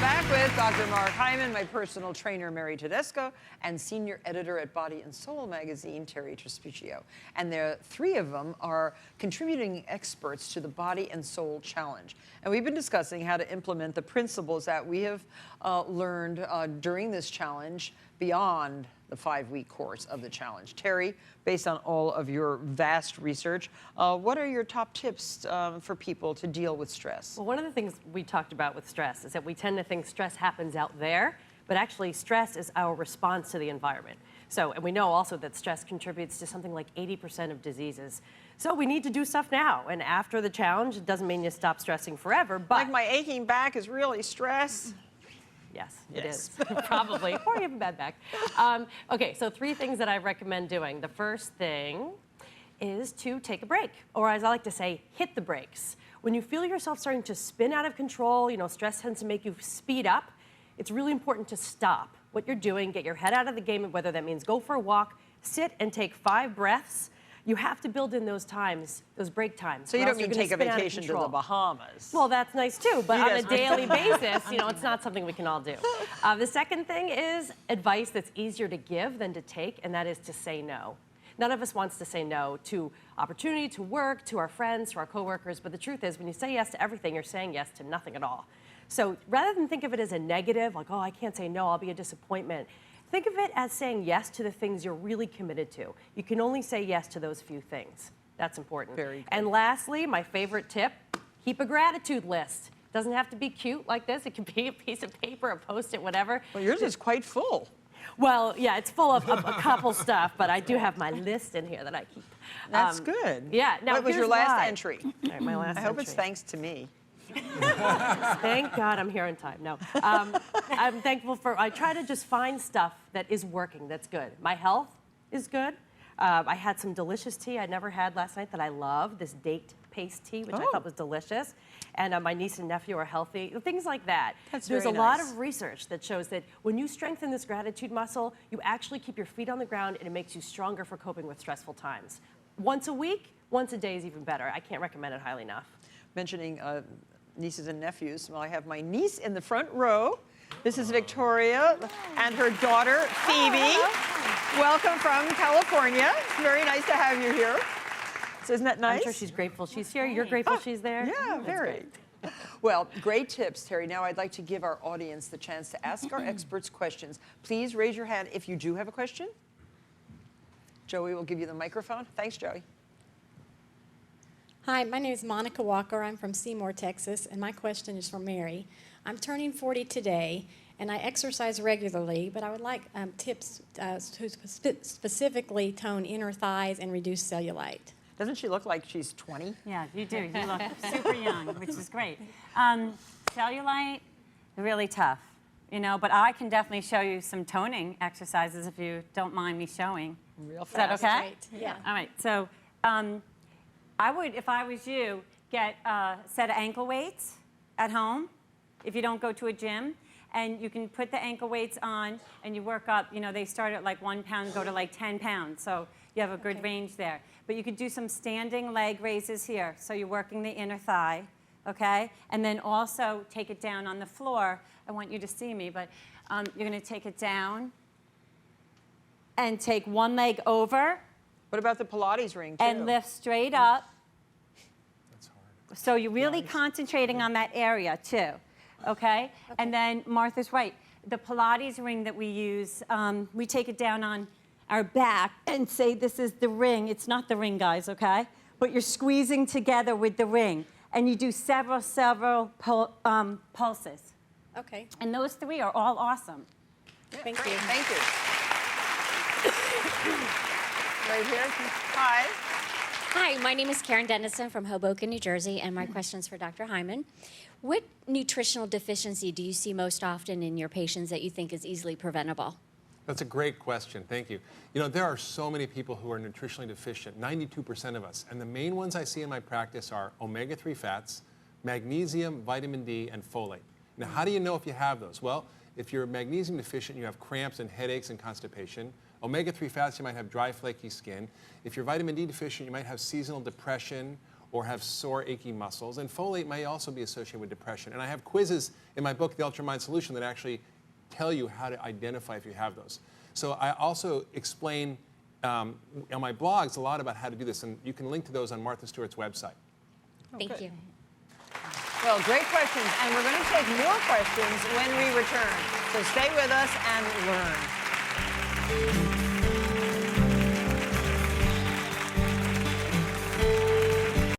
back with Dr. Mark Hyman, my personal trainer, Mary Tedesco, and senior editor at Body+Soul magazine, Terri Trespicio. And the three of them are contributing experts to the Body+Soul Challenge. And we've been discussing how to implement the principles that we have learned during this challenge beyond the 5-week course of the challenge. Terri, based on all of your vast research, what are your top tips for people to deal with stress? Well, one of the things we talked about with stress is that we tend to think stress happens out there, but actually stress is our response to the environment. So, and we know also that stress contributes to something like 80% of diseases. So we need to do stuff now. And after the challenge, it doesn't mean you stop stressing forever, but... Like my aching back is really stress? Yes, it is, probably, or even bad back. Okay, so 3 things that I recommend doing. The first thing is to take a break, or as I like to say, hit the brakes. When you feel yourself starting to spin out of control, you know, stress tends to make you speed up, it's really important to stop what you're doing, get your head out of the game, and whether that means go for a walk, sit and take 5 breaths. You have to build in those times, those break times. So you don't mean take a vacation to the Bahamas? Well, that's nice too, but on a daily basis, you know, it's not something we can all do. The second thing is advice that's easier to give than to take, and that is to say no. None of us wants to say no to opportunity, to work, to our friends, to our coworkers, but the truth is when you say yes to everything, you're saying yes to nothing at all. So rather than think of it as a negative, like, oh, I can't say no, I'll be a disappointment, think of it as saying yes to the things you're really committed to. You can only say yes to those few things. That's important. Very good. And lastly, my favorite tip, keep a gratitude list. Doesn't have to be cute like this. It can be a piece of paper, a Post-it, whatever. Well, yours is quite full. Well, yeah, it's full of a couple stuff, but I do have my list in here that I keep. That's good. Yeah. Now, what was your last entry? All right, my last I hope entry. it's thanks to me. Thank God I'm here in time. No, I'm thankful for, I try to just find stuff that is working, that's good. My health is good. I had some delicious tea I never had last night that I love, this date paste tea, which I thought was delicious. And my niece and nephew are healthy, things like that. There's a lot of research that shows that when you strengthen this gratitude muscle, you actually keep your feet on the ground and it makes you stronger for coping with stressful times. Once a week, once a day is even better. I can't recommend it highly enough. Mentioning nieces and nephews, well, I have my niece in the front row. This is Victoria and her daughter, Phoebe. Welcome from California. It's very nice to have you here. So isn't that nice? I'm sure she's grateful she's here. You're grateful she's there? Yeah, very. Well, great tips, Terri. Now I'd like to give our audience the chance to ask our experts questions. Please raise your hand if you do have a question. Joey will give you the microphone. Thanks, Joey. Hi, my name is Monica Walker. I'm from Seymour, Texas, and my question is for Mary. I'm turning 40 today, and I exercise regularly, but I would like tips to specifically tone inner thighs and reduce cellulite. Doesn't she look like she's 20? Yeah, you do. You look super young, which is great. Cellulite, really tough, you know, but I can definitely show you some toning exercises if you don't mind me showing. Real fast. Is that okay? Great. Yeah. All right, so I would, if I was you, get a set of ankle weights at home if you don't go to a gym. And you can put the ankle weights on and you work up, you know, they start at like 1 pound, go to like 10 pounds. So you have a good range there. But you could do some standing leg raises here. So you're working the inner thigh, okay? And then also take it down on the floor. I want you to see me, but you're gonna take it down and take one leg over. What about the Pilates ring, too? And lift straight up. That's hard. So you're really concentrating on that area, too. Okay? And then Martha's right. The Pilates ring that we use, we take it down on our back and say this is the ring. It's not the ring, guys, okay? But you're squeezing together with the ring. And you do several pulses. Okay. And those 3 are all awesome. Thank you. Thank you. Right here. Hi. Hi, my name is Karen Dennison from Hoboken, New Jersey, and my question is for Dr. Hyman. What nutritional deficiency do you see most often in your patients that you think is easily preventable? That's a great question. Thank you. You know, there are so many people who are nutritionally deficient, 92% of us. And the main ones I see in my practice are omega-3 fats, magnesium, vitamin D, and folate. Now, how do you know if you have those? Well, if you're magnesium deficient, you have cramps and headaches and constipation. Omega-3 fats, you might have dry, flaky skin. If you're vitamin D deficient, you might have seasonal depression or have sore, achy muscles. And folate may also be associated with depression. And I have quizzes in my book, The Ultramind Solution, that actually tell you how to identify if you have those. So I also explain on my blogs a lot about how to do this, and you can link to those on Martha Stewart's website. Thank you. Well, great questions, and we're going to take more questions when we return. So stay with us and learn.